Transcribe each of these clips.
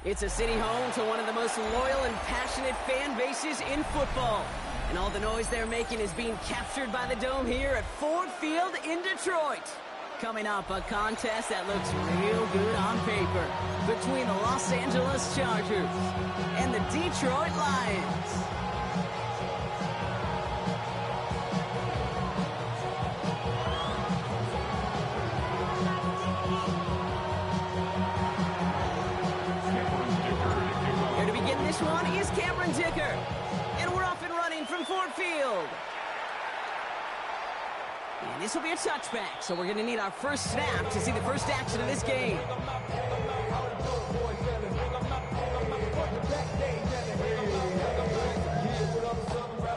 It's a city home to one of the most loyal and passionate fan bases in football. And all the noise they're making is being captured by the Dome here at Ford Field in Detroit. Coming up, a contest that looks real good on paper between the Los Angeles Chargers and the Detroit Lions. Here to begin this one is Cameron Dicker. And we're off and running from Ford Field. And this will be a touchback, so we're going to need our first snap to see the first action of this game.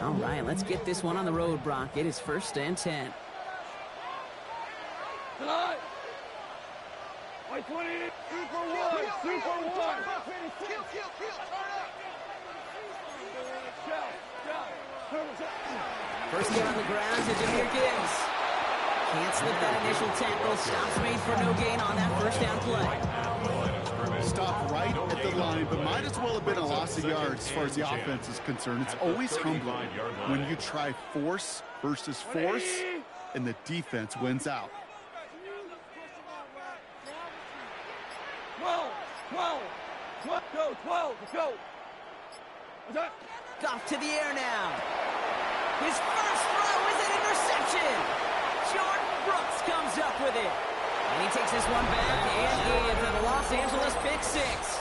All right, let's get this one on the road, Brock. It is 1st and 10. Tonight, 20, Super 1, Super 1. First down on the ground to Jameer Gibbs. Can't slip that initial tackle. Stops made for no gain on that first down play. Stop right at the line, but might as well have been a loss of yards as far as the offense is concerned. It's always humbling when you try force versus force, and the defense wins out. 12, go, let's go. Off to the air now. His first throw is an interception. Jordan Brooks comes up with it. And he takes this one back and in for the Los Angeles pick 6.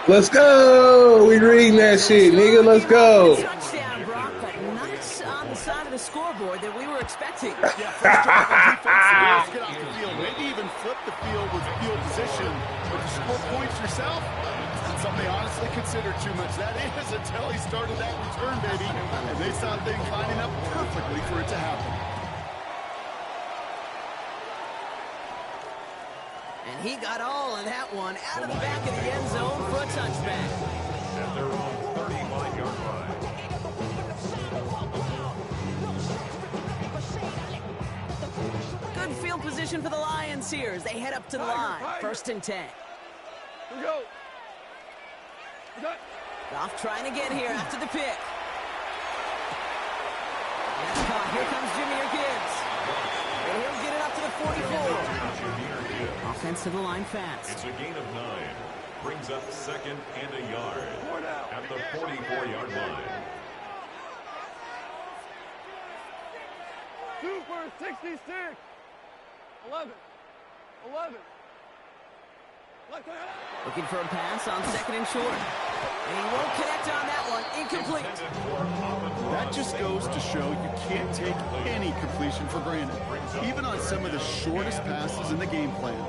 Let's go. We reading that shit, nigga. Let's go. Touchdown, Brock, but nice on the side of the scoreboard that we were expecting. Yeah, first drive on defense, get off the field. Maybe even flip the field with field position. But to score points yourself, it's something they honestly consider too much. That is until he started that return, baby. And they saw things lining up perfectly for it to happen. And he got all of that one out of the back of the end zone for a touchback. At their own 35-yard line. Good field position for the Lions here as they head up to the line. 1st and 10. Here we go. Goff trying to get here after the pick. That's caught. Here comes Jameer Gibbs. And he'll get it up to the 44. Offense to the line fast. It's a gain of 9. Brings up 2nd and a yard at the 44-yard line. Super 66. 11. Looking for a pass on 2nd and short. And he won't connect on that one. Incomplete. That just goes to show you can't take any completion for granted, even on some of the shortest passes in the game plan.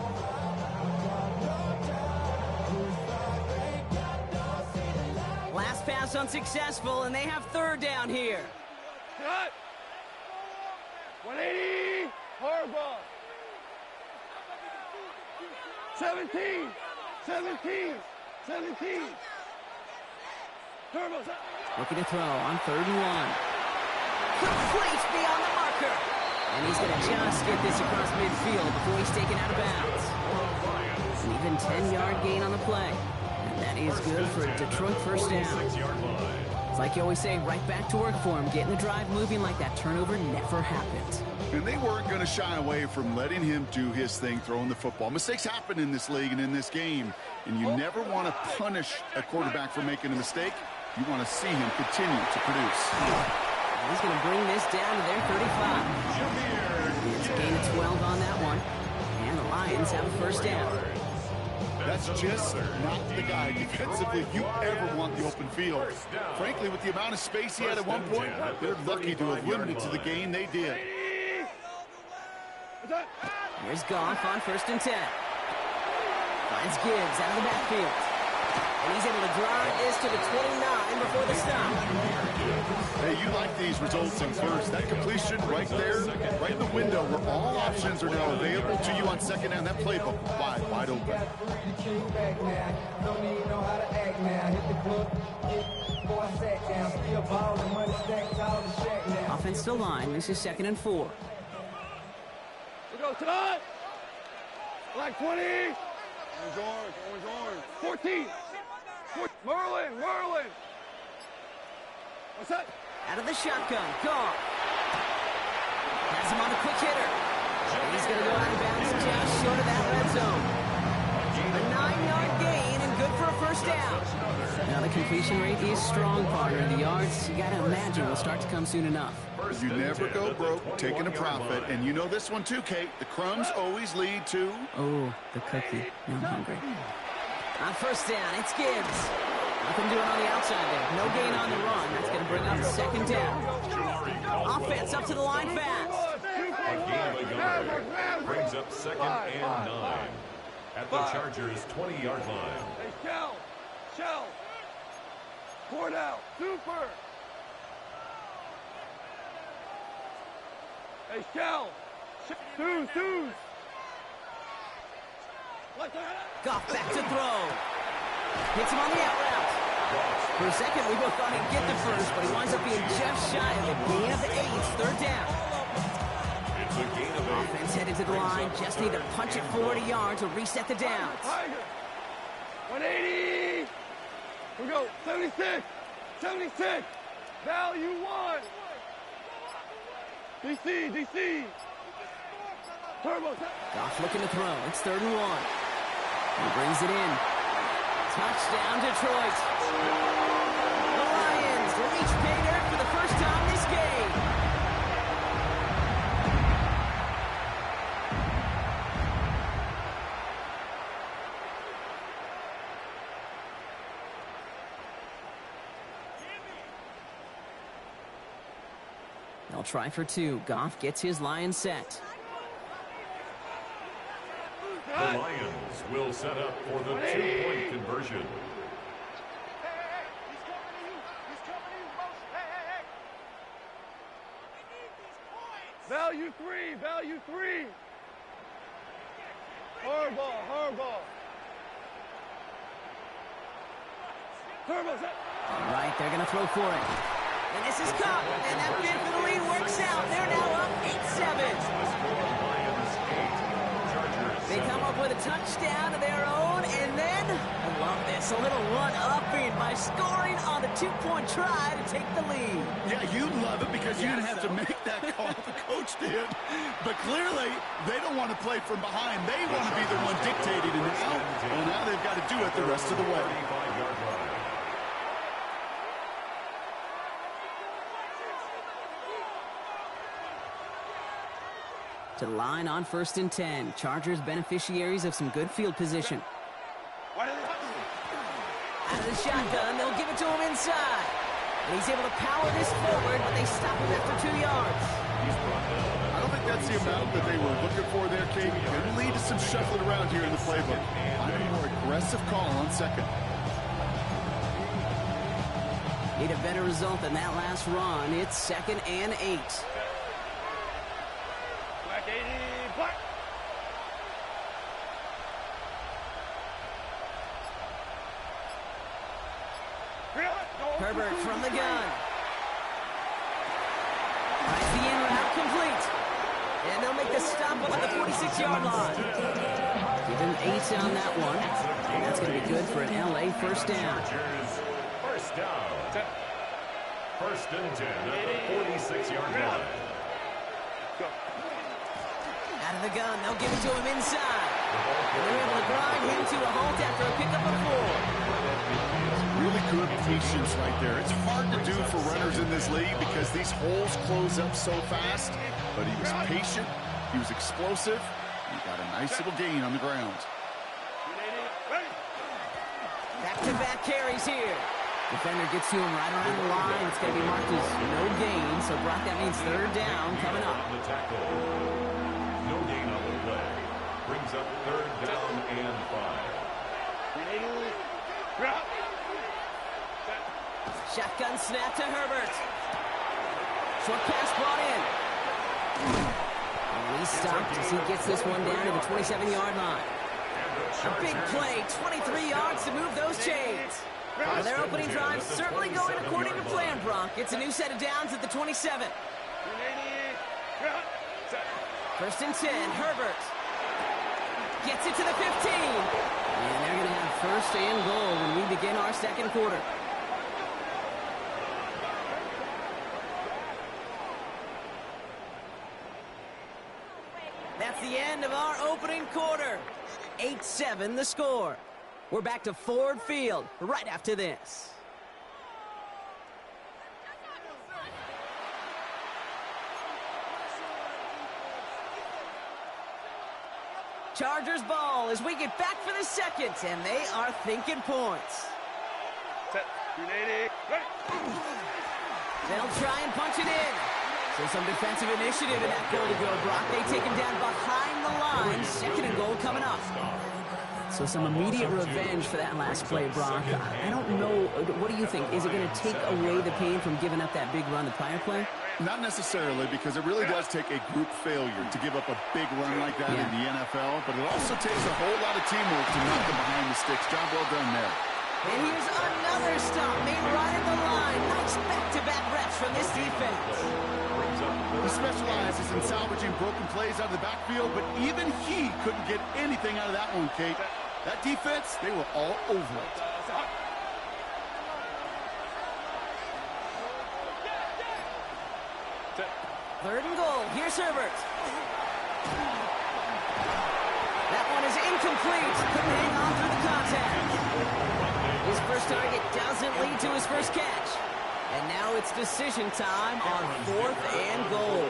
Last pass unsuccessful, and they have 3rd down here. Cut. 180. Harbaugh. 17. Turbo. Looking to throw on 3rd and 1. Complete beyond the marker. And he's going to just get this across midfield before he's taken out of bounds. An even 10-yard gain on the play. And that is good for a Detroit first down. It's like you always say, right back to work for him. Getting the drive moving like that turnover never happened. And they weren't going to shy away from letting him do his thing, throwing the football. Mistakes happen in this league and in this game. And you never want to punish a quarterback for making a mistake. You want to see him continue to produce. He's going to bring this down to their 35. It's a gain of 12 on that one. And the Lions have a first down. That's just not the guy defensively you ever want the open field. Frankly, with the amount of space he had at one point, they're lucky to have limited to the gain they did. Here's Goff on 1st and 10. Finds Gibbs out of the backfield. And he's able to drive this to the 29 before the stop. Hey, you like these results in first. That completion right there, right in the window where all options are now available to you on 2nd down. That playbook wide open. Offense to line. This is 2nd and 4. We go tonight. Black 20. Orange. 14. Merlin. What's that? Out of the shotgun. Goff. Has him on the quick hitter. And he's going to go out of bounds just short of that red zone. A 9-yard gain and good for a first down. Now the completion rate is strong, partner. The yards, you got to imagine, will start to come soon enough. You never go broke taking a profit. And you know this one too, Kate. The crumbs always lead to... Oh, the cookie. Now I'm hungry. On first down, it's Gibbs. Nothing doing on the outside there. No gain on the run. That's going to bring up second down. Offense up to the line fast. A gain of a yard. Brings up second and 9. At the Chargers' 20-yard line. Hey, Shell. Port out. Super. Hey, Shell. Deuce. Goff back to throw. Hits him on the out route. For a second, we both thought he'd get the first, but he winds up being just shy of a gain of 8. Third down. It's a gain of 8. Offense headed to the line. Just need to punch it 40 yards to reset the downs. 180. We go. 76. Value 1. DC. Turbo. Goff looking to throw. It's 3rd and 1. He brings it in. Touchdown, Detroit. The Lions reach pay dirt for the first time this game. They'll try for 2. Goff gets his Lions set. The Lions will set up for the 2-point conversion. Value 3. Hardball. Turbo. All right, they're going to throw for it. And this is Cup, and that bid for the lead works out. They're now up 8-7. They come up with a touchdown of their own, and then, I love this, a little run-upping by scoring on the 2-point try to take the lead. Yeah, you love it because you didn't have to make that call. The coach did. But clearly, they don't want to play from behind. They want to be the one dictating it out. Well, now they've got to do it the rest of the way. To the line on 1st and 10. Chargers beneficiaries of some good field position. Out of the shotgun, they'll give it to him inside. And he's able to power this forward, but they stop him after 2 yards. I don't think that's the amount that they were looking for there, Kate. Could lead to some shuffling around here in the playbook. I'm a more aggressive call on 2nd. Need a better result than that last run. It's 2nd and 8. Herbert from the gun. Tries the in route complete. And they'll make the stop up at the 46-yard line. Give him 8 on that one. And that's going to be good for an LA first down. First down. 1st and 10 at the 46-yard line. Out of the gun, they'll give it to him inside. And they're able to grind him to a halt after a pickup of 4. Really good patience right there. It's hard to do for runners in this league because these holes close up so fast. But he was patient, he was explosive, and he got a nice little gain on the ground. Back-to-back carries here. Defender gets to him right around the line. It's going to be marked as no gain. So, Brock, that means 3rd down coming up. The tackle. No gain on the play. Brings up 3rd down and 5. Shotgun snap to Herbert. Short pass brought in. And he's stopped as he gets this one down to the 27-yard line. A big play, 23 yards to move those chains. Well, their opening drive certainly going according to plan, Brock. It's a new set of downs at the 27. 1st and 10, Herbert. Gets it to the 15. And they're going to have first and goal when we begin our second quarter. That's the end of our opening quarter. 8-7 the score. We're back to Ford Field right after this. Chargers ball as we get back for the second, and they are thinking points. Set. 380. They'll try and punch it in. So some defensive initiative in that goal to go, Brock. They take him down behind the line. Second and goal coming up. So some immediate revenge for that last play, Brock. I don't know. What do you think? Is it going to take away the pain from giving up that big run the prior play? Not necessarily, because it really does take a group failure to give up a big run like that in the NFL, but it also takes a whole lot of teamwork to knock them behind the sticks. Job well done there. And here's another stop made right at the line. Nice back-to-back reps from this defense. He specializes in salvaging broken plays out of the backfield, but even he couldn't get anything out of that one, Kate. That defense, they were all over it. Third and goal. Here's Herbert. That one is incomplete. Couldn't hang on through the contact. His first target doesn't lead to his first catch. And now it's decision time on fourth and goal.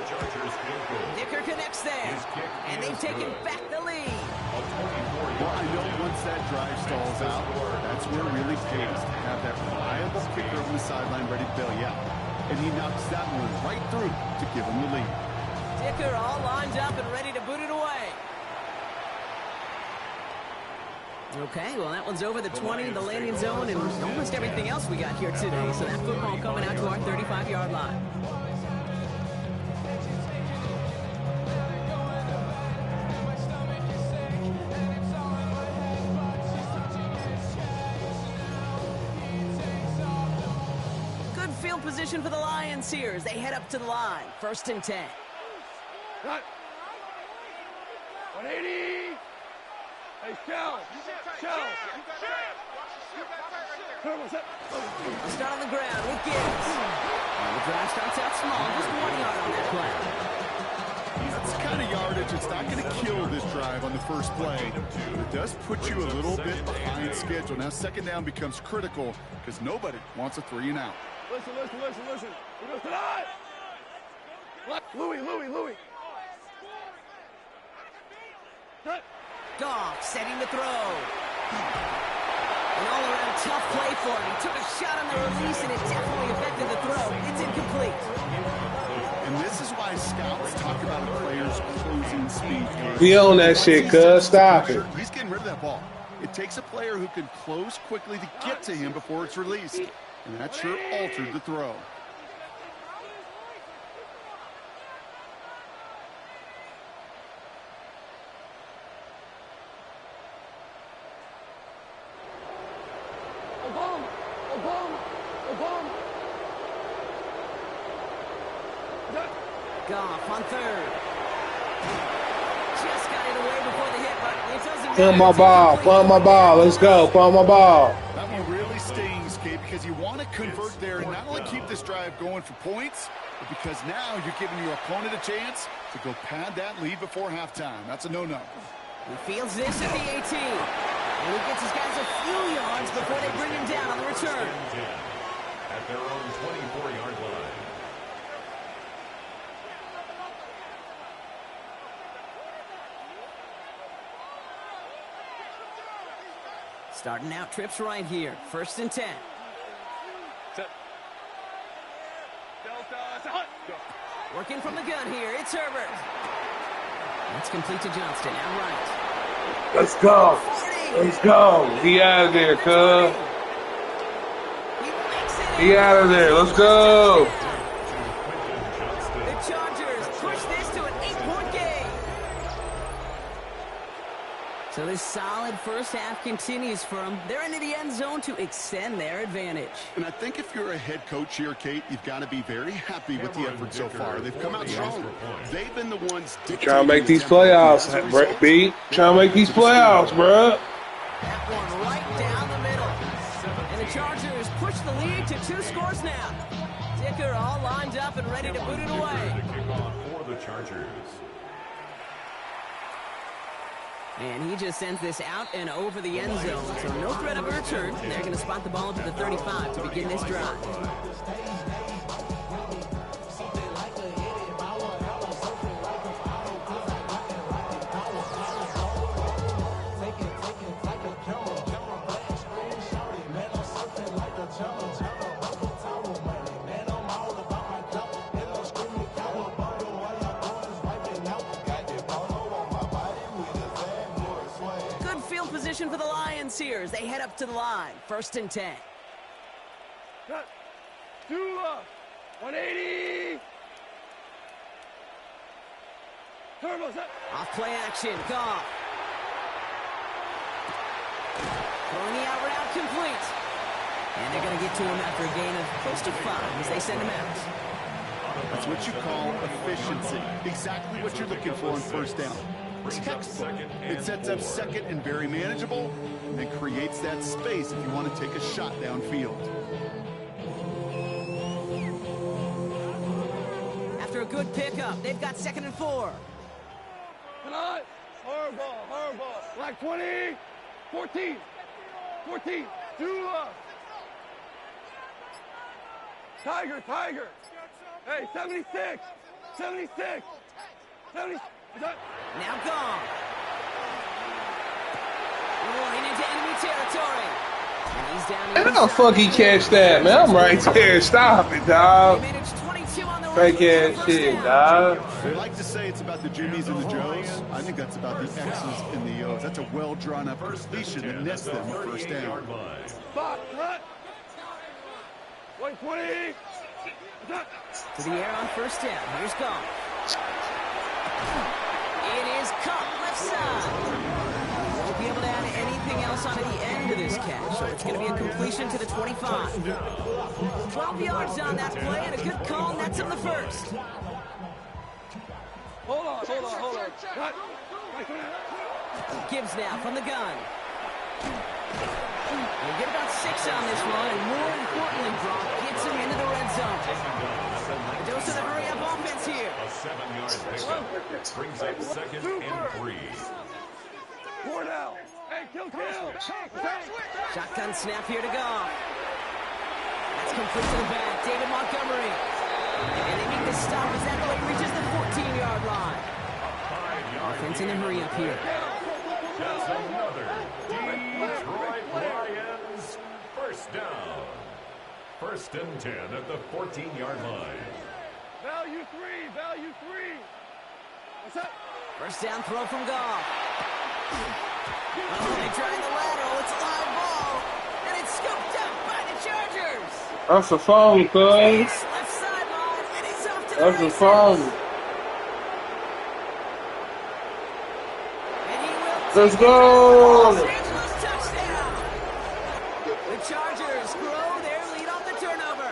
Dicker connects there. And they've taken back the lead. Well, I know once that drive stalls out, that's where it really pays to have that reliable kicker on the sideline ready to bail you out. And he knocks that one right through to give him the lead. Dicker all lined up and ready to boot it away. Okay, well, that one's over the 20, the landing zone, and almost everything else we got here today. So that football coming out to our 35-yard line. Good field position for the Lions here as they head up to the line. First and 10. Cut. 180. Hey, shell. Turbo set. They'll start on the ground with Gibbs. The drive starts out small, just 1 yard on that play. That's the kind of yardage that's not going to kill this drive on the first play. But it does put you a little bit behind schedule. Now second down becomes critical because nobody wants a 3 and out. Listen. He goes tonight. Louis. Cut. Goff setting the throw. An all-around tough play for him. He took a shot on the release, and it definitely affected the throw. It's incomplete. And this is why scouts talk about a player's closing speed. Be on that shit, cuz. Stop it. He's getting rid of that ball. It takes a player who can close quickly to get to him before it's released. And that sure altered the throw. Goff on third. Just got it away before the hit, but it doesn't matter. Pull my ball. Let's go. Pull my ball. That one really stings, Kate, because you want to convert there and not only keep this drive going for points, but because now you're giving your opponent a chance to go pad that lead before halftime. That's a no-no. He fields this at the 18. And he gets his guys a few yards before they bring him down on the return. At their own 24-yard line. Starting out trips right here. First and 10. Set. Delta. Hut. Go. Working from the gun here. It's Herbert. That's complete to Johnston. Out right. Let's go. He out of there, cuz. He out of there. Let's go. The Chargers push this to an 8-point game. So this this solid first half continues for them. They're into the end zone to extend their advantage. And I think if you're a head coach here, Kate, you've got to be very happy with the effort so far. They've come out strong. They've been the ones trying to make these playoffs, B. Trying to make these playoffs, bro. That one right down the middle. And the Chargers push the lead to 2 scores now. Dicker all lined up and ready to boot it away. For the Chargers. And he just sends this out and over the end zone. So no threat of a return. They're going to spot the ball to the 35 to begin this drive. For the Lions here as they head up to the line. 1st and 10. Cut. 180. Turbo set. Off play action. Goff. Throwing the out route complete. And they're going to get to him after a gain of close to 5 as they send him out. That's what you call efficiency. Exactly what you're looking for on 1st down. Textbook. It sets up 2nd and very manageable and creates that space if you want to take a shot downfield. After a good pickup, they've got 2nd and 4. Tonight. Hardball. Black 20. 14. 2 up. Tiger. Hey, 76. 70. Now gone. Rolling into enemy territory. And he's down. And how the fuck he catch that, man? I'm right there. Stop it, dog. Fake ass shit, dog. They like to say it's about the Jimmies and the Joes. I think that's about the X's and the O's. That's a well drawn up completion that nets them 1st down. Spot. Cut. 120. To the air on 1st down. Here's Goff. It is caught left side. Won't be able to add anything else onto the end of this catch, so it's going to be a completion to the 25. 12 yards on that play, and a good call nets him the 1st. Hold on. Cut. Gibbs now from the gun. We'll get about 6 on this one, and more importantly, Brock gets him into the red zone. A dose of the hurry-up offense here. A 7-yard pickup brings up 2nd and 3. 4 down. Hey, kill. Shotgun snap here to go. That's complete to the back. David Montgomery. And they make the stop as that play reaches the 14-yard line. Offense in the hurry-up here. Just another Detroit Lions 1st down. 1st and 10 at the 14-yard line. Value 3. What's that? 1st down throw from Goff. Oh, they trying the lateral. It's a live ball. And it's scooped up by the Chargers. That's a phone, cuz. Left sideline, and he's off to the That's a races. phone. And he will Let's take go. Los Angeles touchdown. The Chargers grow their lead off the turnover.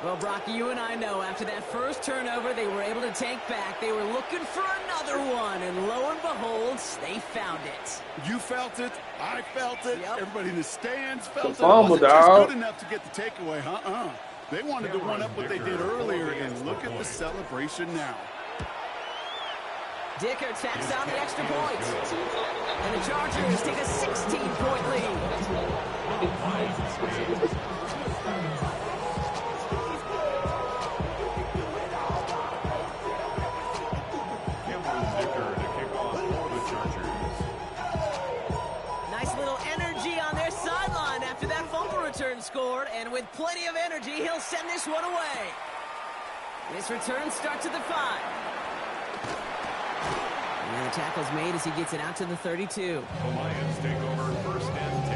Well, Brock, you and I know after that first turnover they were able to take back. They were looking for another one, and lo and behold, they found it. You felt it. I felt it. Yep. Everybody in the stands felt it. Fumble, It wasn't just dog. good enough to get the takeaway, They wanted to one up what they did earlier, and look at the celebration now. Dicker tacks on the extra point. And the Chargers take a 16-point lead. Nice little energy on their sideline after that fumble return scored. And with plenty of energy, he'll send this one away. This return starts at the 5. And the tackle's made as he gets it out to the 32. The Lions take over 1st and 10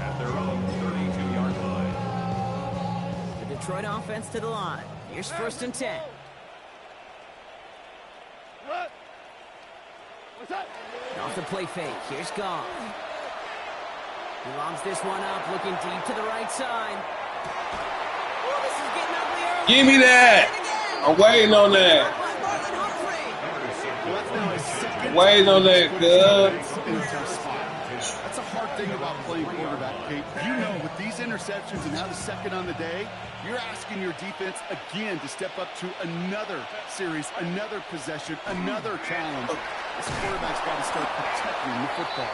at their own 32-yard line. The Detroit offense to the line. Here's 1st and 10. What? the play fake. Here's Goff. He lobs this one up, looking deep to the right side. Oh, this is getting ugly early. Give me that. I'm waiting on that. Waiting on that, good. In a tough spot. That's a hard thing about playing quarterback, Kate. You know, with these interceptions and now the second on the day, you're asking your defense again to step up to another series, another possession, another challenge. This quarterback's got to start protecting the football.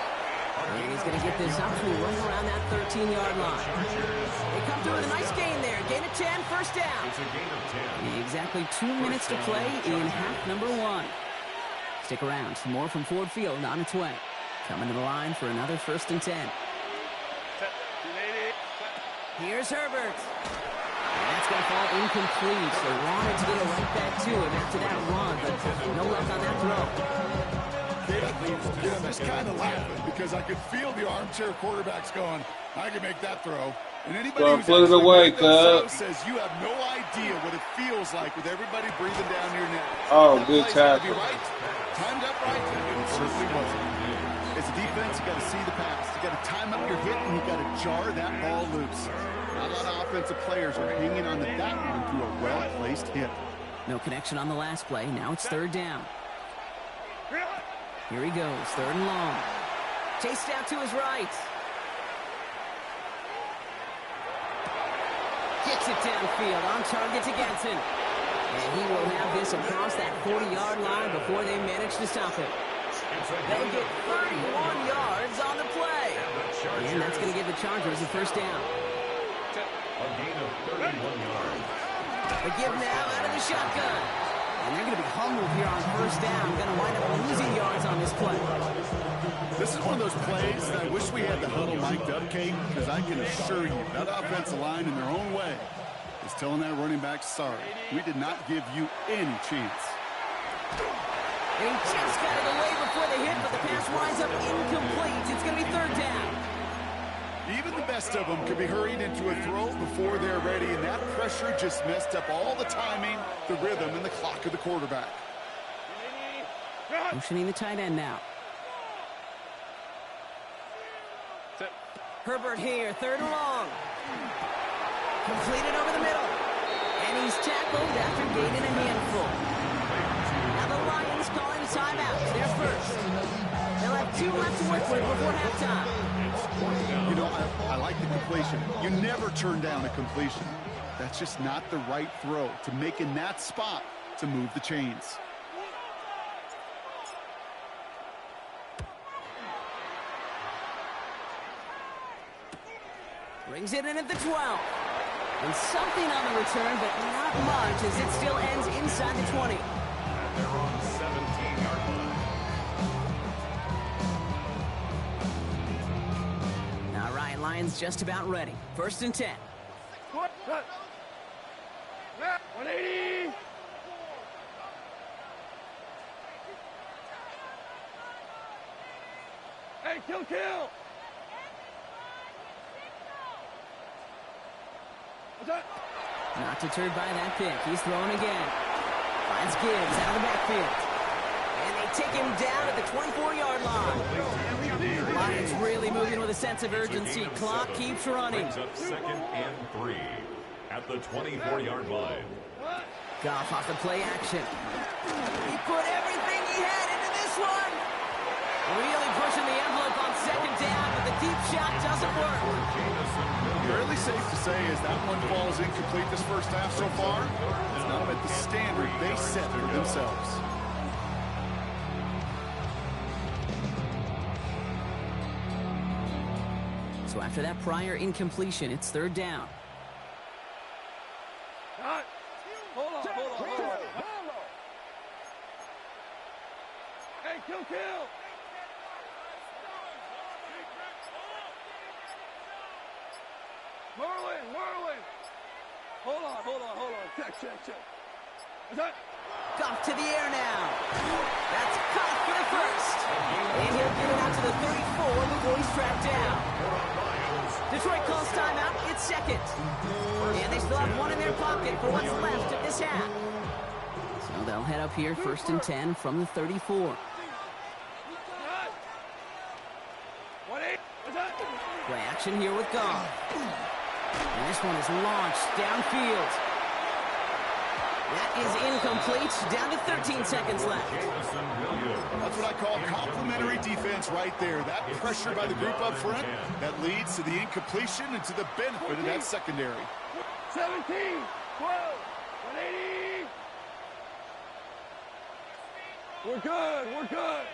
And he's going to get this up to right around that 13-yard line. They come through with a nice gain there. Gain of 10, first down. It's a gain of 10. Exactly 2 minutes to play in half number 1. Stick around. Some more from Ford Field on its way. Coming to the line for another 1st and 10. Here's Herbert. And that's going to fall incomplete. So wanted to get it right back to him after that run, but no luck on that throw. I'm just kind of laughing because I could feel the armchair quarterbacks going, I can make that throw. And anybody who's put it away, says you have no idea what it feels like with everybody breathing down your neck. Oh, that good tackle. Right, timed up right, it certainly wasn't. As a defense, you got to see the pass. You got to time up your hit, and you got to jar that ball loose. Not a lot of offensive players are hanging on to that one through a well-placed hit. No connection on the last play. Now it's 3rd down. Here he goes, 3rd and long. Chased out to his right. Gets it downfield, on target to Genson. And he will have this across that 40-yard line before they manage to stop it. They'll get 31 yards on the play. And that's going to give the Chargers a 1st down. A gain of 31 yards. The give now out of the shotgun. And they're going to be humbled here on 1st down. Going to wind up losing yards on this play. This is one of those plays that I wish we had the huddle mic'd up, Kate, because I can assure you that offensive line in their own way is telling that running back, sorry, we did not give you any chance. They just got it away before the hit, but the pass winds up incomplete. It's going to be 3rd down. Even the best of them could be hurried into a throw before they're ready, and that pressure just messed up all the timing, the rhythm, and the clock of the quarterback. Motioning the tight end now. Herbert here, 3rd and long. Completed over the middle. And he's tackled after gaining a handful. Now the Lions calling a timeout. They're first. They'll have 2 left to work with before halftime. You know, I like the completion. You never turn down a completion. That's just not the right throw to make in that spot to move the chains. Brings it in at the 12. And something on the return, but not much as it still ends inside the 20. They're on 17-yard line. All right, Lions just about ready. 1st and 10. 180. Hey, kill. Not deterred by that pick. He's throwing again. Finds Gibbs out of the backfield. And they take him down at the 24-yard line. Lions really moving with a sense of urgency. Clock keeps running. Brings up 2nd and 3 at the 24-yard line. Goff off the play action. He put everything he had into this one. Really pushing the envelope on 2nd down, but the deep shot doesn't work. Fairly safe to say as that one falls incomplete this first half so far, it's not met the standard they set for themselves. So after that prior incompletion, it's 3rd down. Hold on. Hey, kill. Merlin. Hold on. Check. Is that? Goff to the air now. That's caught for the 1st. And he'll get it out to the 34 before he's tracked down. Detroit calls timeout. It's 2nd. And they still have 1 in their pocket for what's left of this half. So they'll head up here 1st and 10 from the 34. action here with Goff. And this one is launched downfield. That is incomplete. Down to 13 seconds left. That's what I call complimentary defense right there. That pressure by the group up front, that leads to the incompletion and to the benefit of that secondary. 17, 12, 180. We're good, we're good.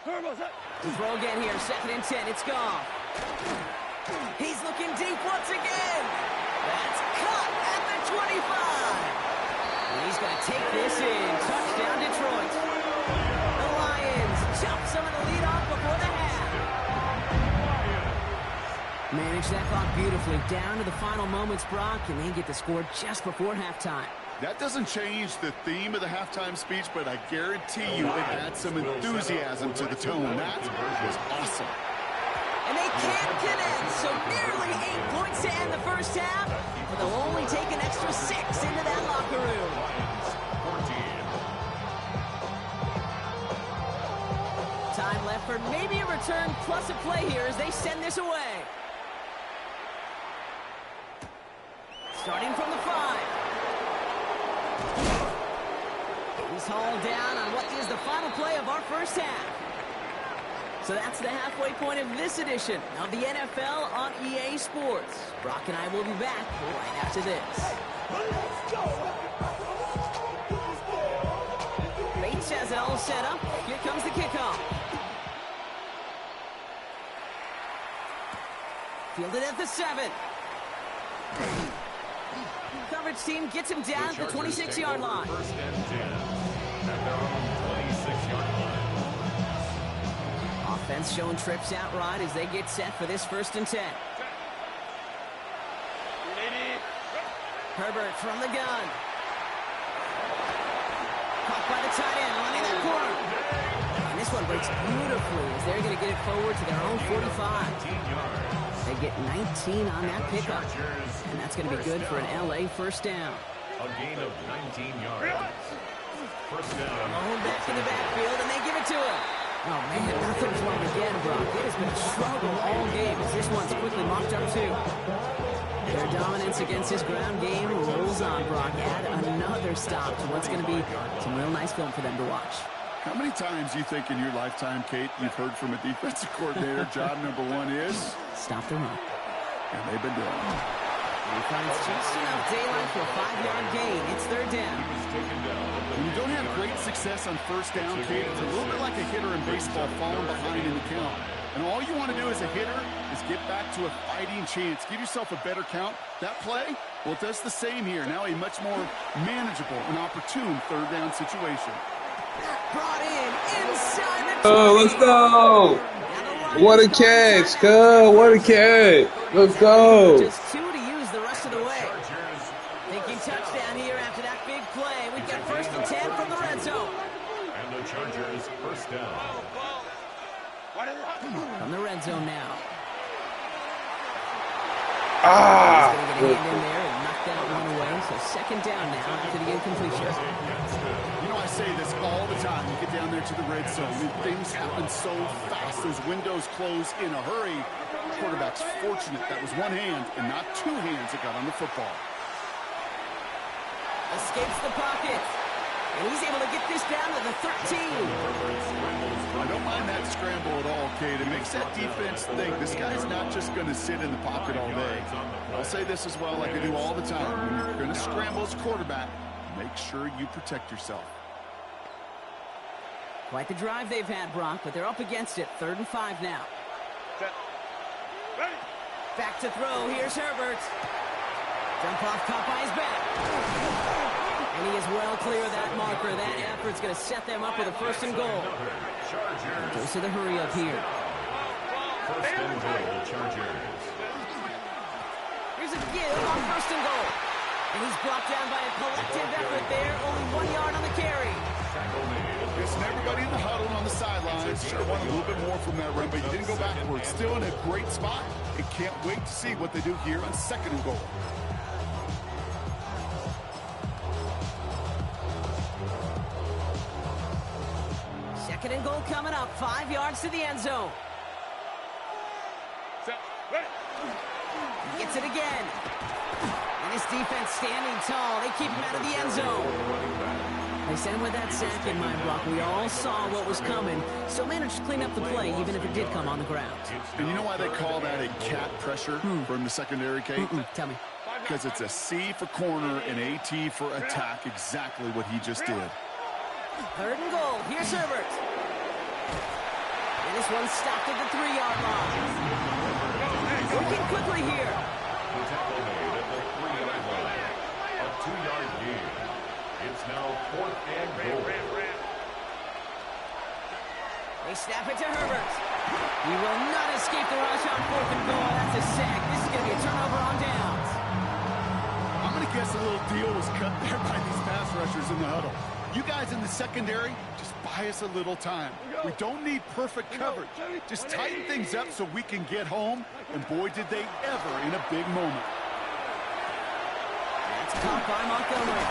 Turbo set. The throw again here, 2nd and 10. It's Goff. He's looking deep once again. That's caught at the 25. And he's going to take this in. Touchdown, Detroit. The Lions jump some of the lead off before the half. Manage that clock beautifully. Down to the final moments, Brock, and they get the score just before halftime. That doesn't change the theme of the halftime speech, but I guarantee you it adds some enthusiasm to the tone. That was awesome. And they can't connect, so nearly 8 points to end the first half, but they'll only take an extra 6 into that locker room. Time left for maybe a return plus a play here as they send this away. Starting from the 5. He's hauled down on what is the final play of our first half. So that's the halfway point of this edition of the NFL on EA Sports. Brock and I will be back right after this. Bates has it all set up. Here comes the kickoff. Fielded at the 7. Coverage team gets him down at the 26-yard line. First and 10 at their own 26-yard line. Offense showing trips out right as they get set for this 1st and 10. Herbert from the gun. Caught by the tight end, running that corner. And this one breaks beautifully as they're going to get it forward to their own 45. They get 19 on that pickup. And that's going to be good for an LA first down. A gain of 19 yards. First down. Hold back in the backfield, and they give it to him. Oh, man, nothing's wrong again, Brock. It has been a struggle all game as this one's quickly mocked up, too. Their dominance against this ground game rolls on, Brock. Add another stop to what's going to be some real nice film for them to watch. How many times do you think in your lifetime, Kate, you've heard from a defensive coordinator, job number 1 is? Stop the run. And they've been doing it. He finds just enough daylight for a 5-yard gain. It's 3rd down. When you don't have great success on first down, Kate, it's a little bit like a hitter in baseball falling behind in the count. And all you want to do as a hitter is get back to a fighting chance. Give yourself a better count. That play, well, it does the same here. Now a much more manageable and opportune 3rd down situation. Brought in inside the 20. Oh, let's go. What a catch, cuz. What a catch. Let's go. Just 2 to use the rest of the way. Thinking touchdown here after that big play. We've got 1st and 10 from the red zone. And the Chargers first down. From the red zone now. Ah. He's going to get a hand in there and knock that one away. So 2nd down now after the incompletion. You know, I say this all the time. You get down there to the red zone, and things happen so fast. Those windows close in a hurry. Quarterback's fortunate that was 1 hand and not 2 hands that got on the football. Escapes the pocket. And he's able to get this down to the 13. I don't mind that scramble at all, Kate. It makes that defense think this guy's not just going to sit in the pocket all day. I'll say this as well, like I do all the time. When you're going to scramble as a quarterback, make sure you protect yourself. Quite the drive they've had, Brock, but they're up against it. 3rd and 5 now. Back to throw. Here's Herbert. Jump off, caught by his back. And he is well clear of that marker. That effort's going to set them up with a 1st and goal. Goes to the hurry up here. 1st and goal, Chargers. Here's a give on 1st and goal. And he's brought down by a collective effort there. Only 1 yard on the carry. Listen, everybody in the huddle on the sidelines sure want a little bit more from that run, but you didn't go backwards. Still in a great spot. And can't wait to see what they do here on 2nd and goal. Second and goal coming up. 5 yards to the end zone. He gets it again. And his defense standing tall. They keep him out of the end zone. They sent him with that sack in mind, Brock. We all saw what was coming. So managed to clean up the play, even if it did come on the ground. And you know why they call that a cat pressure from the secondary, Kate? Tell me. Because it's a C for corner and AT for attack, exactly what he just did. Third and goal. Here's Herbert. And this one's stopped at the 3-yard line. Working quickly here. The tackle made at the 3-yard line. A 2-yard gain. It's now 4th and goal. They snap it to Herbert. He will not escape the rush on 4th and goal. That's a sack. This is going to be a turnover on downs. I'm going to guess a little deal was cut there by these pass rushers in the huddle. You guys in the secondary, just buy us a little time. We don't need perfect coverage. Just tighten things up so we can get home. And boy, did they ever in a big moment. That's caught by Montgomery.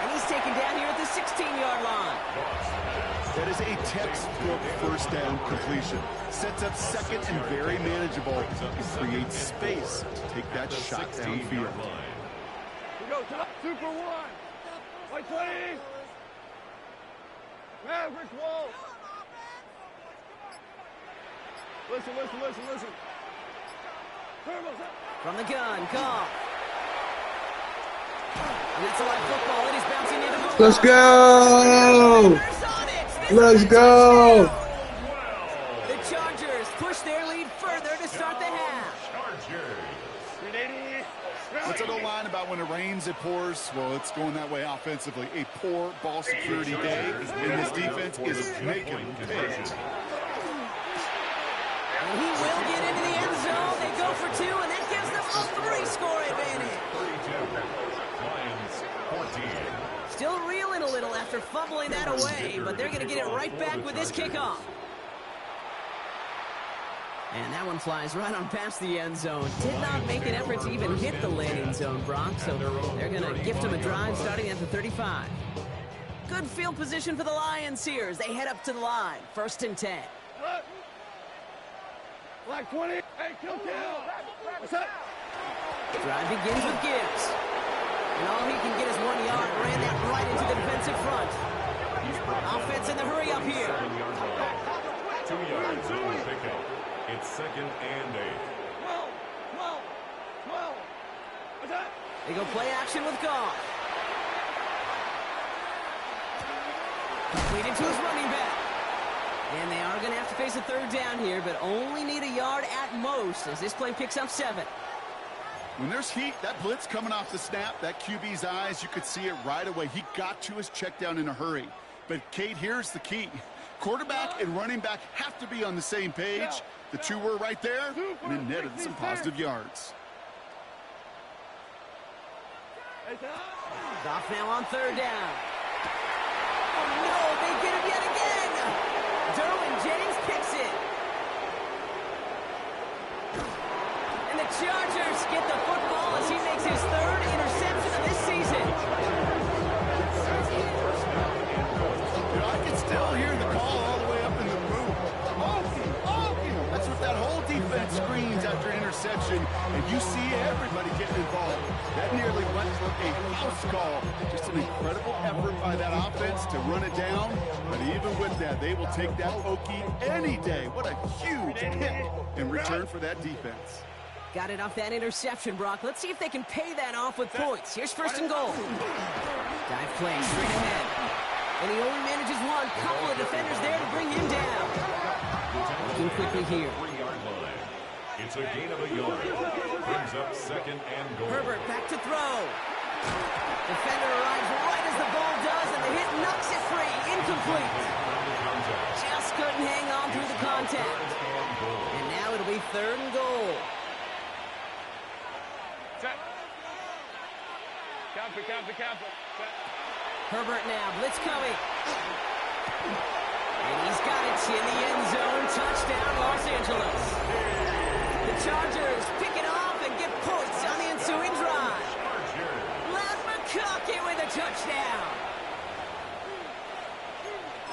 And he's taken down here at the 16-yard line. That is a textbook first down completion. Sets up second and very manageable. It creates space to take that shot downfield. Go, Super One. White 20. Mavericks wall. Listen. From the gun, Goff. And that's a live football. It is bouncing into the Let's go! Let's go! The Chargers push their lead further to start the half. What's an old line about when it rains, it pours? Well, it's going that way offensively. A poor ball security day, and this defense is making plays. And he will get into the end zone. They go for 2, and that gives them a 3-score advantage. 32. Lions 14. Still reeling a little after fumbling that away, but they're going to get it right back with this kickoff. And that one flies right on past the end zone. Did not make an effort to even hit the landing zone, Brock, so they're going to gift him a drive starting at the 35. Good field position for the Lions here as they head up to the line. 1st and 10. Black 20. Hey, kill. What's up? Drive begins with Gibbs. And all he can get is 1 yard. Ran that right into the defensive front. Offense in the hurry up here. 2 yards on the pickup. It's 2nd and 8. 12. What's that? They go play action with Goff. Completed to his running back. And they are going to have to face a 3rd down here, but only need a yard at most as this play picks up 7. When there's heat, that blitz coming off the snap, that QB's eyes, you could see it right away. He got to his check down in a hurry. But, Kate, here's the key. Quarterback and running back have to be on the same page. The two were right there, and it netted some positive yards. Goff now on 3rd down. Oh, no, they get him yet again. Derwin James kicks it. And the Chargers get the football as he makes his 3rd interception of this season. You know, I can still hear the call all the way up in the booth. That's what that whole defense screams after interception, and you see everybody getting involved. That nearly went for a house call. Just an incredible effort by that offense to run it down, but even with that, they will take that pokey any day. What a huge hit in return for that defense. Got it off that interception, Brock. Let's see if they can pay that off with points. Here's 1st and goal. Dive play straight ahead. And he only manages one. Couple of defenders there to bring him down. Looking quickly here. 3-yard line. It's a gain of a yard. Brings up 2nd and goal. Herbert back to throw. Defender arrives right as the ball does, and the hit knocks it free. Incomplete. Just couldn't hang on through the contact. And now it'll be 3rd and goal. Count. Herbert now, blitz coming. And he's got it in the end zone. Touchdown, Los Angeles. The Chargers pick it off and get points on the ensuing drive. Matt McConkey with a touchdown.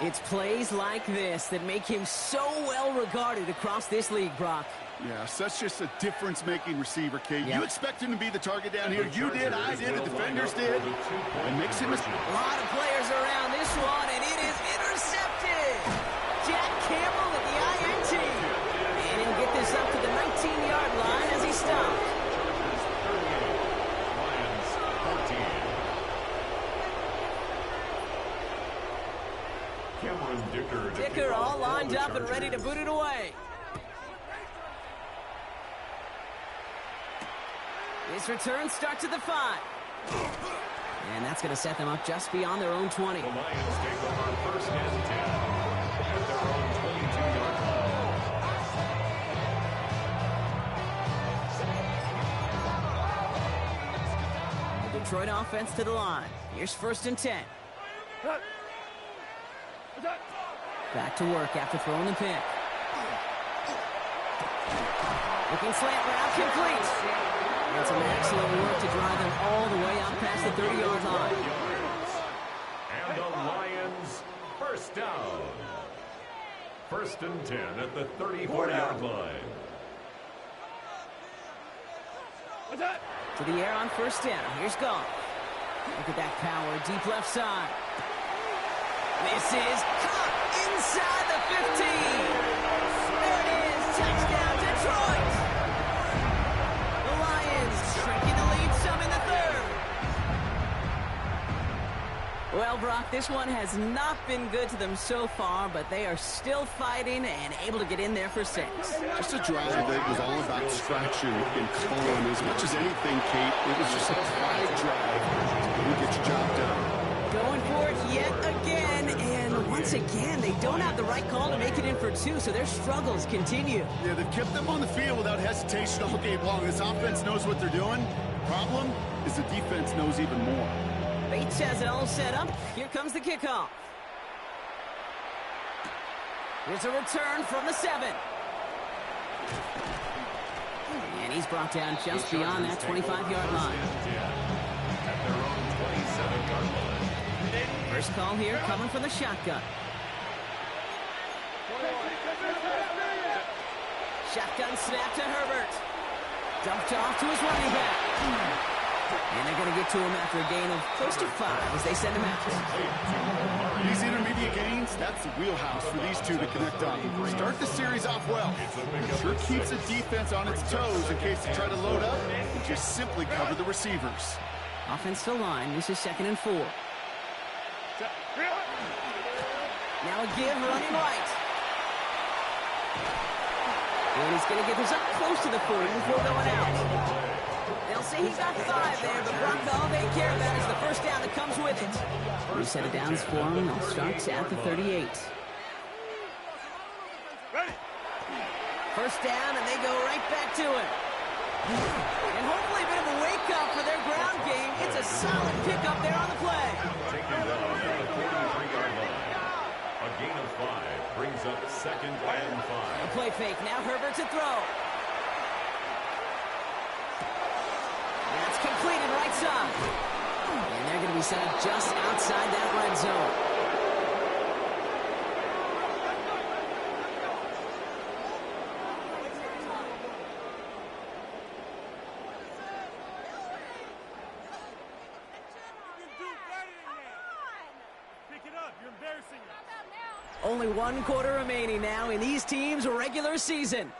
It's plays like this that make him so well regarded across this league, Brock. Yeah, such just a difference-making receiver, Kate. Yep. You expect him to be the target down here. You did, I did, the defenders did. And makes him A lot of players around this one, and it is intercepted. Jack Campbell at the INT. And he'll get this up to the 19-yard line as he stopped. Lions 14. Cameron Dicker. Dicker all lined up and ready to boot it away. This return starts at the 5. And that's going to set them up just beyond their own 20. The Lions take over first and 10 at their own 22-yard line. The Detroit offense to the line. Here's first and 10. Back to work after throwing the pick. Looking slant route complete. And some excellent work to drive them all the way out past the 30-yard line. And the Lions first down. First and 10 at the 34-yard line. To the air on first down. Here's Goff. Look at that power. Deep left side. This is caught inside the 15. There it is. Touchdown, Detroit. The Lions shrinking the lead some in the third. Well, Brock, this one has not been good to them so far, but they are still fighting and able to get in there for 6. Just a drive that was all about distraction and calm. As much as anything, Kate, it was just a quiet drive. You get your job done. Going for it yet again, and once again, they don't have the right call to make it in for 2, so their struggles continue. Yeah, they've kept them on the field without hesitation all game long. This offense knows what they're doing. The problem is the defense knows even more. Bates has it all set up. Here comes the kickoff. Here's a return from the 7. And he's brought down just beyond that 25-yard line. At their own 27-yard line. First call here coming from the shotgun. Shotgun snap to Herbert. Dumped off to his running back. And they're going to get to him after a gain of close to 5 as they send him out. These intermediate gains, that's the wheelhouse for these two to connect on. Start the series off well. It sure keeps the defense on its toes in case they try to load up and just simply cover the receivers. Offense to line. This is 2nd and 4. Now a give running right. And he's going to get this up close to the 40 before going out. They'll say he got 5 there, but Brock, all they care about is the first down that comes with it. We set it downs for him. They'll start at the 38. First down, and they go right back to him. And hopefully a bit of a wake-up for their ground game. It's a solid pickup there on the play. Taken down at the 43-yard line. A gain of 5 brings up 2nd and 5. A play fake. Now Herbert to throw. That's completed right side. And they're going to be set up just outside that red zone. Only 1 quarter remaining now in these teams' regular season.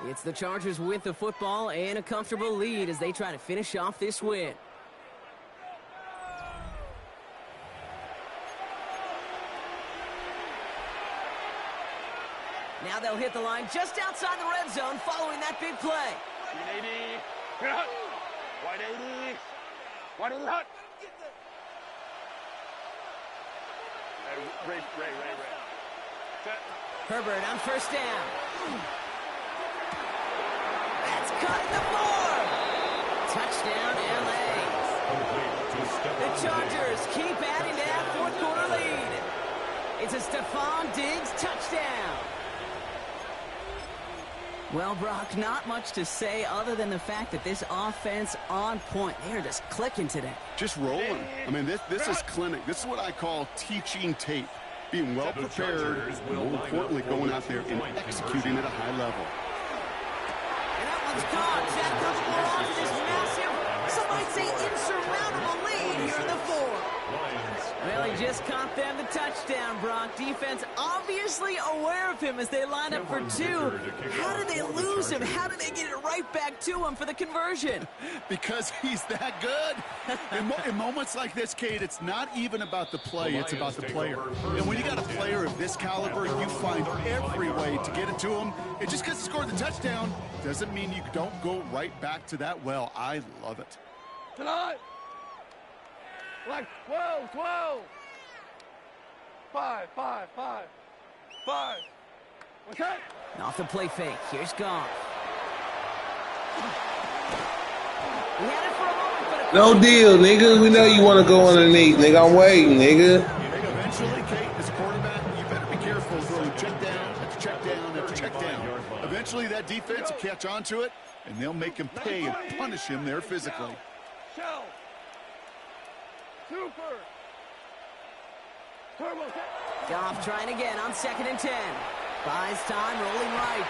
It's the Chargers with the football and a comfortable lead as they try to finish off this win. Now they'll hit the line just outside the red zone following that big play. 180. 180 hot. Ray. Herbert on first down. That's cut the 4. Touchdown, L.A. The Chargers keep adding to that 4th quarter lead. It's a Stephon Diggs touchdown. Well, Brock, not much to say other than the fact that this offense on point. They're just clicking today. Just rolling. I mean, this is clinic. This is what I call teaching tape. being well prepared, and more importantly, going out there and executing at a high level. And that one's caught. That doesn't belong to this massive, some might say insurmountable lead here in the fourth. Well, he just caught them the touchdown, Brock. Defense obviously aware of him as they line up for two. How did they lose him? How did they get it right back to him for the conversion? Because he's that good. In moments like this, Kate, it's not even about the play, it's about the player. And when you got a player of this caliber, you find every way to get it to him. And just because he scored the touchdown doesn't mean you don't go right back to that well. I love it. Tonight. Like 12, 12. 5, 5, 5. 5. Okay. Off the play fake. Here's Goff. He had it for a moment, but No deal, nigga. We know you want to go underneath, nigga. I'm waiting, nigga. Eventually, Kate, as a quarterback, you better be careful throwing check down after check down after check down. Eventually, that defense will catch on to it, and they'll make him pay and punish him there physically. Shell. Super. Turbo. Goff trying again on 2nd and 10. Buys time, rolling right.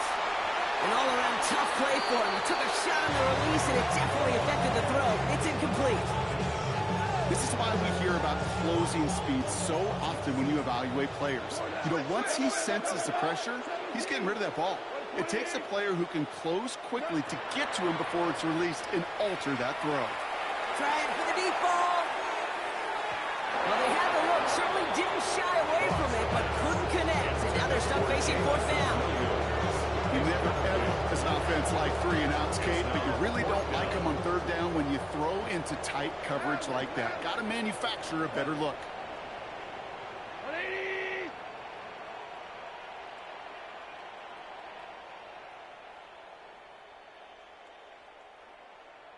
An all-around tough play for him. He took a shot on the release, and it definitely affected the throw. It's incomplete. This is why we hear about closing speed so often when you evaluate players. You know, once he senses the pressure, he's getting rid of that ball. It takes a player who can close quickly to get to him before it's released and alter that throw. Trying for the deep ball. Well, they had the look, certainly didn't shy away from it, but couldn't connect. And now they're stuck facing 4th down. You never ever as an offense like 3 and outs, Kate, but you really don't like them on 3rd down when you throw into tight coverage like that. Got to manufacture a better look. 180.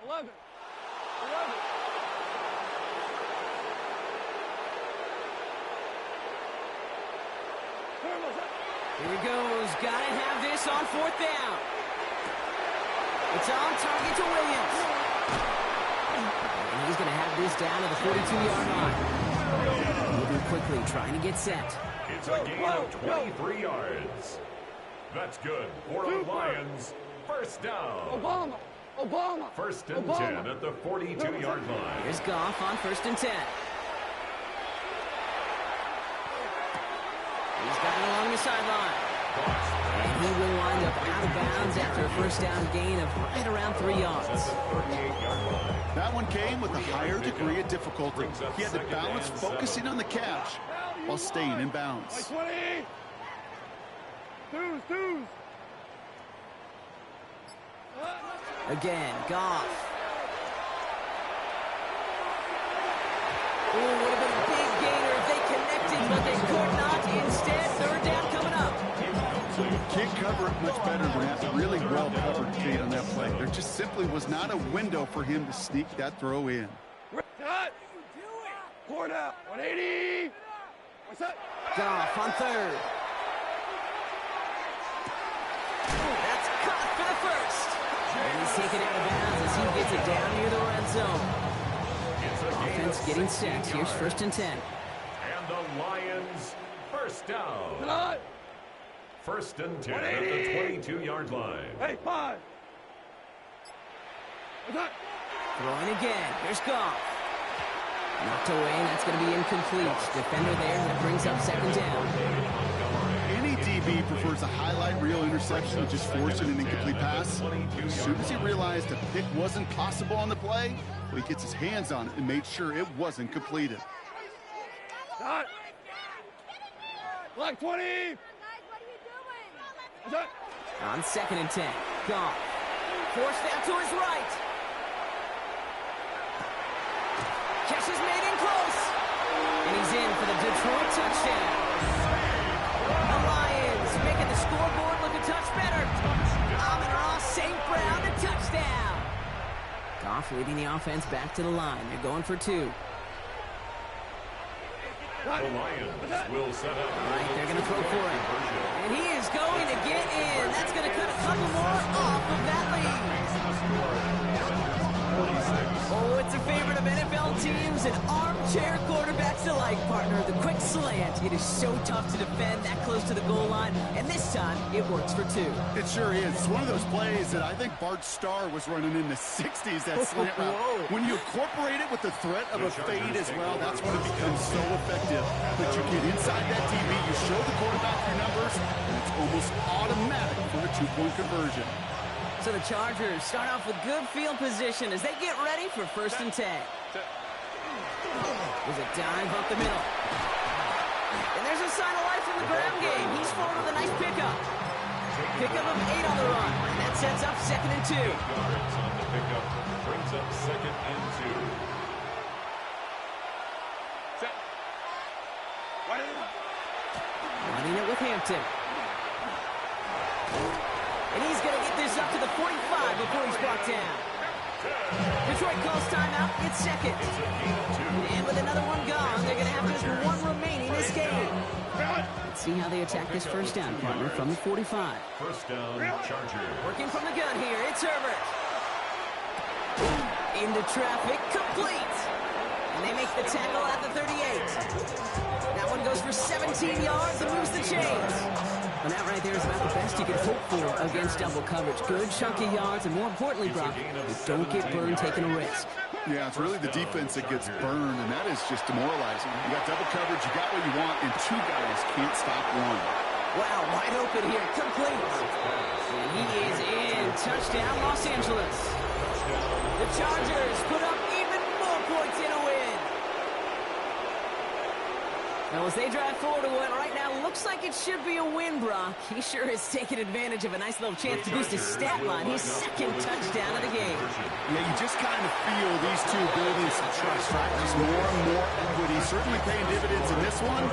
Eleven. Here he goes. Gotta have this on 4th down. It's on target to Williams. And he's going to have this down to the 42-yard line. Moving quickly, trying to get set. It's a gain of 23 yards. That's good for the Lions. First down. Obama. 1st and 10 at the 42-yard line. Here's Goff on 1st and 10. He's got it along the sideline. And he will wind up out of bounds after a 1st down gain of right around 3 yards. That one came with a higher degree of difficulty. He had to balance focusing on the catch while staying in bounds. 20. Twos. Again, Goff. Oh, would have been a big gainer if they connected, but they could not. Instead, 3rd down coming up. Can't cover it much better than that. Really well covered, Kate, on that play. There just simply was not a window for him to sneak that throw in. Cut. Poured out. 180. What's that? Goff on 3rd. That's caught for the 1st. And he's taken out of bounds as he gets it down near the red zone. Offense getting set. Here's 1st and 10. And the Lions, 1st down. Tonight. 1st and 10 at the 22-yard line. Hey, 5. What's that? Throwing again. Here's Goff. Knocked away, and that's going to be incomplete. Defender there, that brings up 2nd down. Any DB prefers a highlight reel interception and just forcing an incomplete pass. As soon as he realized a pick wasn't possible on the play, well, he gets his hands on it and made sure it wasn't completed. Cut. Black 20. What's that? On 2nd and 10. Goff. Forced out to his right. Catch is made in close. And he's in for the Detroit touchdown. The Lions making the scoreboard look a touch better. Amon-Ra St. Brown, the touchdown. Goff leading the offense back to the line. They're going for 2. The Lions will set up. Right, they're going to throw for it. And he is going to get in. That's going to cut a couple more off of that lead. Oh, it's a favorite of NFL teams and armchair quarterbacks alike, partner. The quick slant. It is so tough to defend that close to the goal line, and this time it works for 2. It sure is. It's one of those plays that I think Bart Starr was running in the 60s, that slant route. When you incorporate it with the threat of a fade as well, that's when it becomes so effective. But you get inside that DB, you show the quarterback your numbers, and it's almost automatic for a 2-point conversion. So the Chargers start off with good field position as they get ready for 1st and 10. There's a dive up the middle. And there's a sign of life from the ground game. He's forward with a nice pickup. Pickup of 8 on the run. And that sets up 2nd and 2. Yards on the pickup brings up 2nd and 2. Running it with Hampton. And he's going to get this up to the 45 before he's brought down. Detroit calls timeout. It's 2nd. And with another one gone, they're going to have just 1 remaining this game. Let's see how they attack this 1st down, partner, from the 45. 1st down, Chargers. Working from the gun here. It's Herbert. Into traffic. Complete. And they make the tackle at the 38. That one goes for 17 yards and moves the chains. And that right there is about the best you can hope for against double coverage. Good chunky yards, and more importantly, Brock, you don't get burned taking a risk. Yeah, it's really the defense that gets burned, and that is just demoralizing. You got double coverage, you got what you want, and 2 guys can't stop one. Wow, wide open here, complete. And he is in. Touchdown, Los Angeles. The Chargers put up even more points in a win. Now, as they drive forward to what right now looks like it should be a win, Brock, he sure has taken advantage of a nice little chance to boost his stat line. His 2nd touchdown of the game. Yeah, you just kind of feel these two building some trust, right? Just more and more equity. Certainly paying dividends in this one.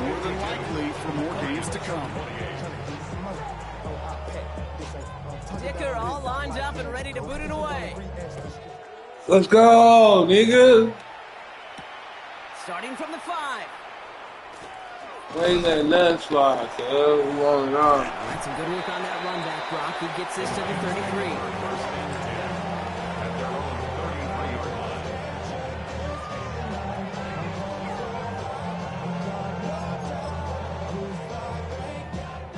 More than likely for more games to come. Dicker all lined up and ready to boot it away. Let's go, nigga. Starting from the 5. Ain't that nothing slide, cuz. We want it on. All right, some good work on that run back, Brock. He gets this to the 33. At their own 33-yard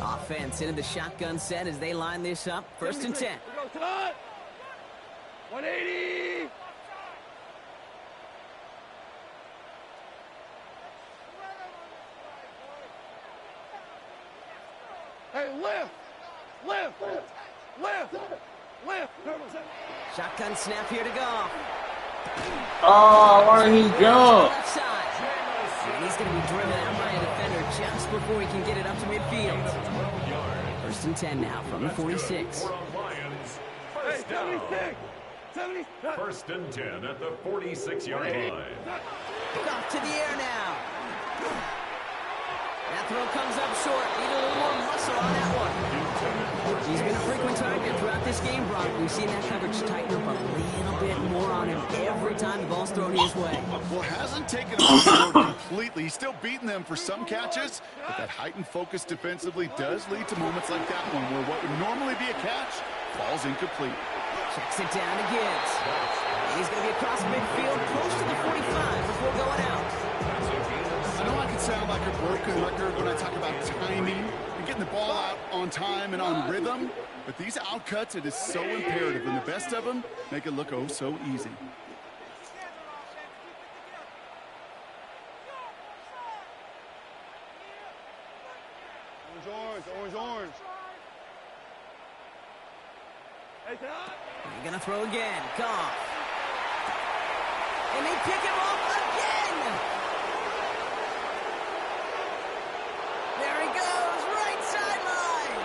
line. Offense into the shotgun set as they line this up. 1st and 10. 180. Hey, lift! Shotgun snap here to go. Oh, why did he jump? Left side. And he's going to be driven out by a defender just before he can get it up to midfield. 1st and 10 now from the 46. Lions, 1st down. 1st and 10 at the 46-yard line. Off to the air now. That throw comes up short. Need a little more muscle on that one. He's been a frequent target throughout this game, Brock. We've seen that coverage tighten up a little bit more on him every time the ball's thrown his way. Well, hasn't taken off the board completely. He's still beating them for some catches, but that heightened focus defensively does lead to moments like that one where what would normally be a catch falls incomplete. Checks it down again. And he's going to be across midfield, close to the 45 before going out. I know I can sound like a broken record when I talk about timing and getting the ball out on time and on rhythm, but these outcuts, it is so imperative, and the best of them make it look oh so easy. Orange. Hey, He's going to throw again. Goff. And they pick him up again. There he goes, right sideline.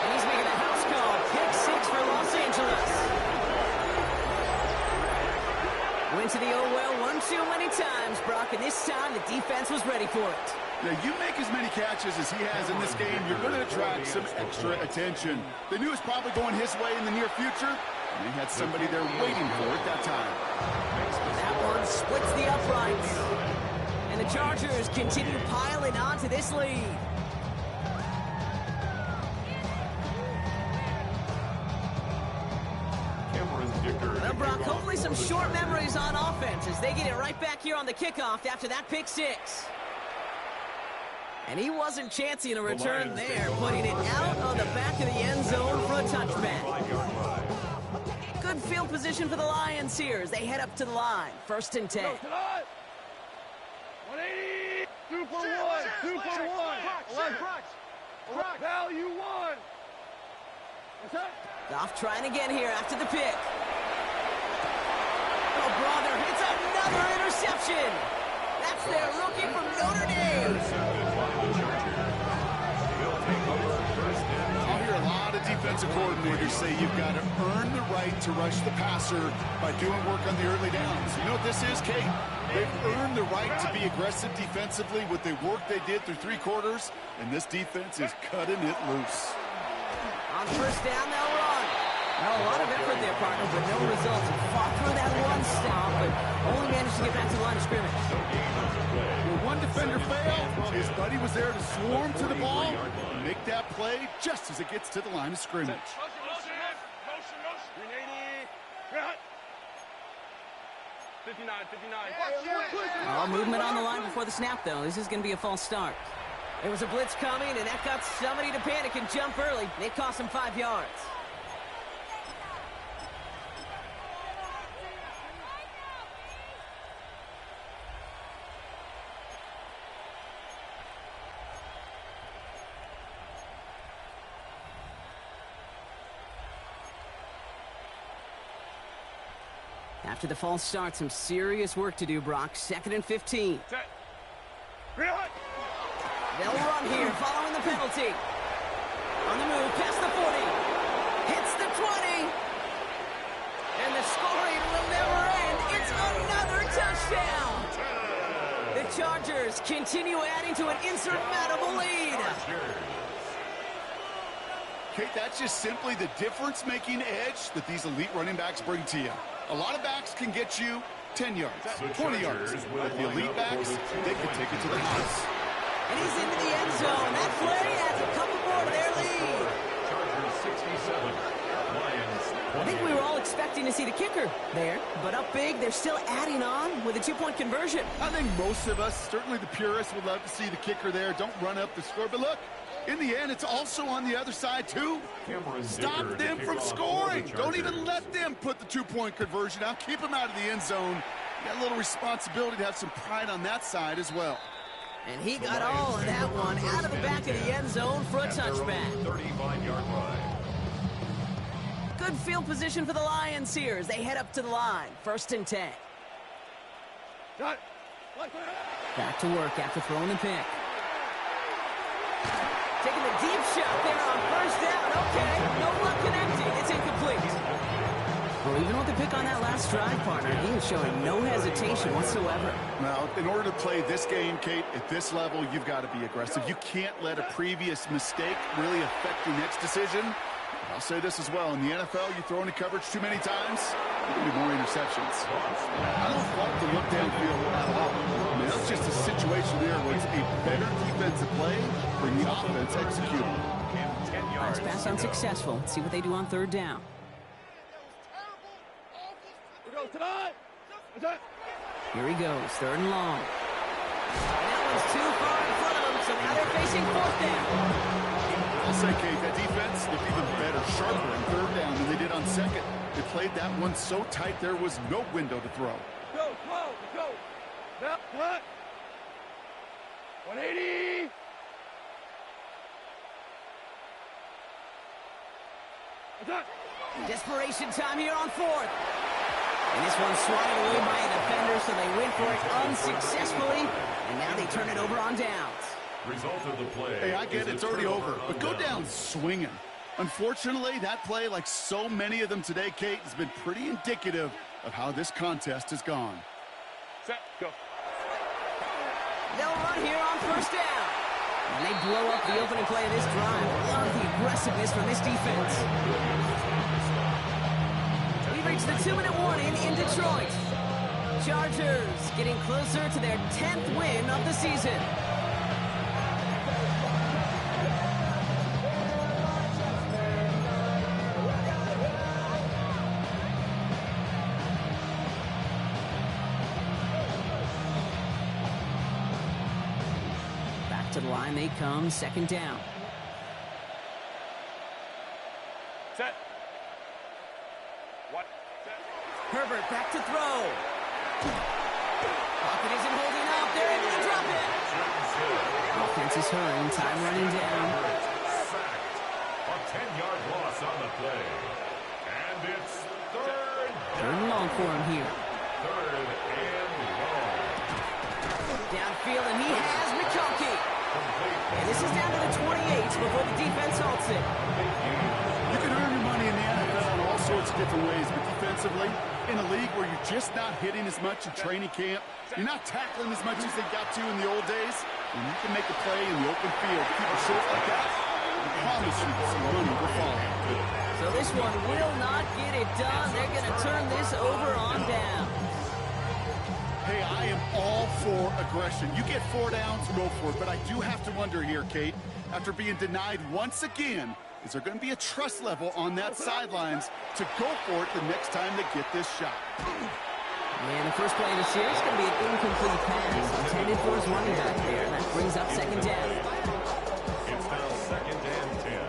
And he's making a house call. Pick 6 for Los Angeles. Went to the oh well one too many times, Brock, and this time the defense was ready for it. Now, you make as many catches as he has in this game, you're going to attract some extra attention. They knew it was probably going his way in the near future, and they had somebody there waiting for it that time. That one splits the uprights. And the Chargers continue piling onto this lead. Cameron Well, Brock, hopefully some short memories on offense as they get it right back here on the kickoff after that pick six. And he wasn't chancing a return there, putting it out on the back of the end zone for a touchback. Good field position for the Lions here as they head up to the line. 1st and 10. 180. 2 for 1. 2 for 1. Value 1. Goff trying again here after the pick. Oh, brother, it's another interception. That's their rookie from Notre Dame. I'll hear a lot of defensive coordinators say you've got to earn the right to rush the passer by doing work on the early downs. You know what this is, Kate? They've earned the right to be aggressive defensively with the work they did through 3 quarters, and this defense is cutting it loose. On 1st down, they'll run. Well, a lot of effort there, partner, but no results. Fought through that one stop, but only managed to get back to the line of scrimmage. When one defender failed, his buddy was there to swarm to the ball and make that play just as it gets to the line of scrimmage. Motion. 380. 59. All movement on the line before the snap, though. This is going to be a false start. There was a blitz coming, and that got somebody to panic and jump early. It cost him 5 yards. After the false start, some serious work to do, Brock. 2nd and 15. They'll run here, following the penalty. On the move, past the 40. Hits the 20. And the scoring will never end. It's another touchdown. The Chargers continue adding to an insurmountable lead. Kate, that's just simply the difference-making edge that these elite running backs bring to you. A lot of backs can get you 10 yards, 20 yards. But the elite backs, they can take it to the house. And he's into the end zone. That play adds a couple more to their lead. Chargers 67, Lions 20. I think we were all expecting to see the kicker there, but up big, they're still adding on with a 2-point conversion. I think most of us, certainly the purists, would love to see the kicker there. Don't run up the score. But look, in the end, it's also on the other side, too. Stop them from scoring. Don't even let them put the 2-point conversion out. Keep them out of the end zone. You got a little responsibility to have some pride on that side as well. And he got all of that one out of the back of the end zone for a touchback. 35-yard line. Good field position for the Lions here as they head up to the line. 1st and 10. Back to work after throwing the pick. Taking the deep shot there on 1st down. Okay, no luck connecting. It's incomplete. Well, even with the pick on that last drive, partner, he was showing no hesitation whatsoever. Now, in order to play this game, Kate, at this level, you've got to be aggressive. You can't let a previous mistake really affect your next decision. I'll say this as well. In the NFL, you throw into coverage too many times, you're going to be more interceptions. I don't fault the look downfield at all. I mean, that's just a situation there where it's a better defensive play when the offense executed. Last pass unsuccessful. Let's see what they do on 3rd down. Here he goes, 3rd and long. That one's too far in front of him, so now they're facing 4th down. I'll say, Kate, that defense looked even better, sharper on 3rd down than they did on 2nd. They played that one so tight there was no window to throw. Go. Now, what? 180. Desperation time here on 4th. And this one's swatted away by a defender, so they went for it unsuccessfully. And now they turn it over on downs. Result of the play. Hey, I get it's already over, but go down swinging. Unfortunately, that play, like so many of them today, Kate, has been pretty indicative of how this contest has gone. Set, go. They'll run here on 1st down. And they blow up the opening play of this drive. Love the aggressiveness from this defense. We reach the 2-minute warning in Detroit. Chargers getting closer to their 10th win of the season. To the line they come, second down. Set. What? Set. Herbert back to throw. Pocket isn't holding up. They're able to drop it. Offense is hurrying. Time running down. Sacked. A 10-yard loss on the play. And it's third and long for him here. Third and long. Downfield, and he has McConkey. And this is down to the 28 before the defense halts it. You can earn your money in the NFL in all sorts of different ways, but defensively, in a league where you're just not hitting as much in training camp, you're not tackling as much as they got to in the old days, when you can make a play in the open field, keep it short like that, I promise you some money will follow. So this one will not get it done. They're going to turn this over on down. Hey, I am all for aggression. You get 4 downs, go for it. But I do have to wonder here, Kate, after being denied once again, is there going to be a trust level on that sidelines to go for it the next time they get this shot? And the first play of the series is going to be an incomplete pass intended for his running back there. And that brings up second down. It's now second and 10.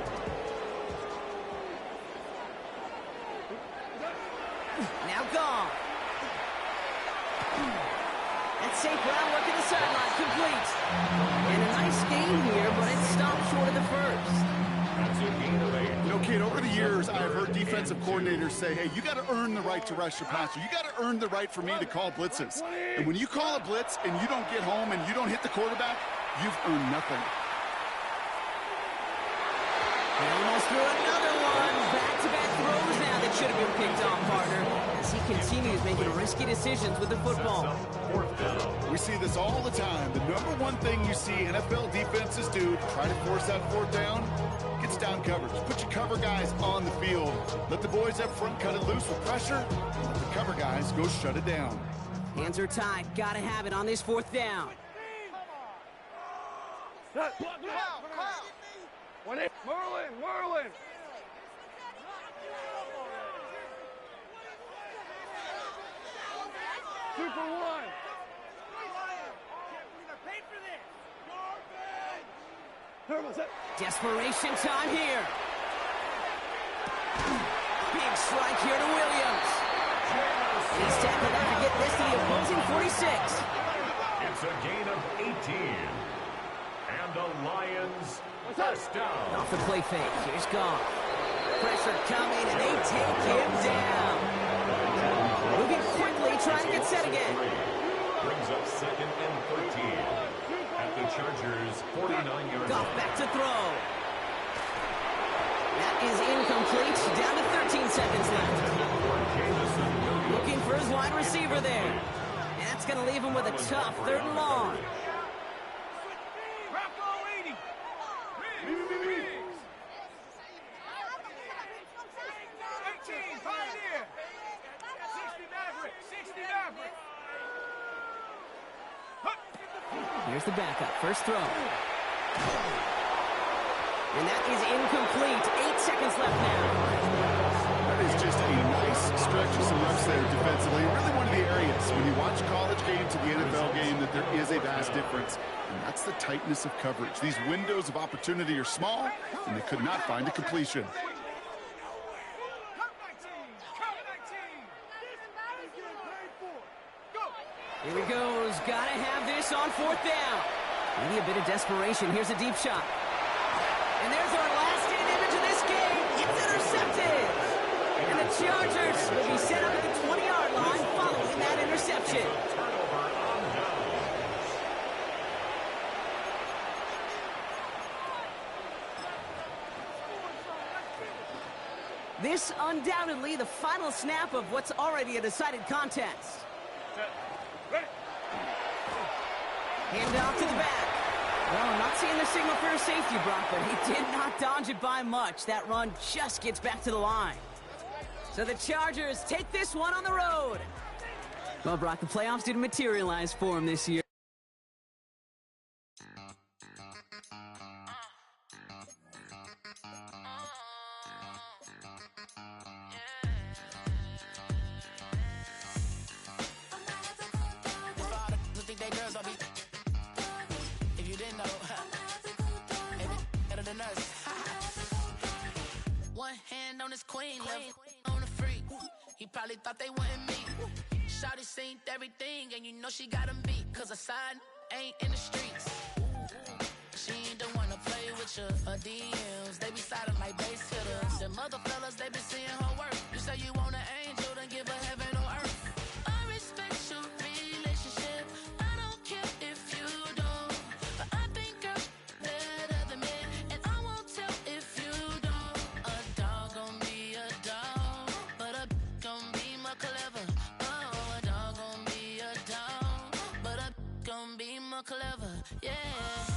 Now gone. That's safe ground work at the sideline, complete. And a nice gain here, but it stopped short of the first. That's a gain of 8. You know, Kate, over the years, I've heard defensive coordinators say, hey, you got to earn the right to rush your passer. You got to earn the right for me to call blitzes. And when you call a blitz and you don't get home and you don't hit the quarterback, you've earned nothing. He almost threw another one. Back-to-back throws now that should have been picked off, partner, as he continues making risky decisions with the football. Fourth down. We see this all the time. The number one thing you see NFL defenses do to try to force that fourth down, gets down coverage. Put your cover guys on the field. Let the boys up front cut it loose with pressure. Let the cover guys go shut it down. Hands are tied. Got to have it on this fourth down. Merlin! Super one! Desperation time here. Big strike here to Williams. He's tackled out to get this to the opposing 46. It's a gain of 18. And the Lions first down. Off the play fake. Here's Goff. Pressure coming, and they take him down. Moving quickly, trying to get set again. Brings up second and 13. At the Chargers' 49-yard Goff line. back to throw. That is incomplete. Down to 13 seconds left. Looking for his wide receiver there. And that's going to leave him with a tough third and long. Here's the backup. First throw. And that is incomplete. 8 seconds left now. That is just a nice stretch of some reps there defensively. Really one of the areas when you watch a college game to the NFL game that there is a vast difference. And that's the tightness of coverage. These windows of opportunity are small, and they could not find a completion. Here he goes. Gotta have this on fourth down. Maybe a bit of desperation. Here's a deep shot. And there's our last-stand image of this game. It's intercepted. And the Chargers will be set up at the 20-yard line following that interception. Turnover on downs. This undoubtedly the final snap of what's already a decided contest. Hand off to the back. Well, I'm not seeing the signal for a safety, Brock, but he did not dodge it by much. That run just gets back to the line. So the Chargers take this one on the road. Well, Brock, the playoffs didn't materialize for him this year. If you didn't know, queen. Left on the freak. He probably thought they wanted me. Shawty seen everything, and you know she got him beat. Cause her side ain't in the streets. She ain't the one to play with you. Her DMs, they be silent like base hitters. The mother fellas, they be seeing her work. You say you want an angel, then give her heaven on earth. I respect your relationship. I don't care if you don't. But I think girls better than men. And I won't tell if you don't. A dog gon' be a dog. But a gon' be more clever. Oh, a dog gon' be a dog. But a gon' be more clever. Yeah.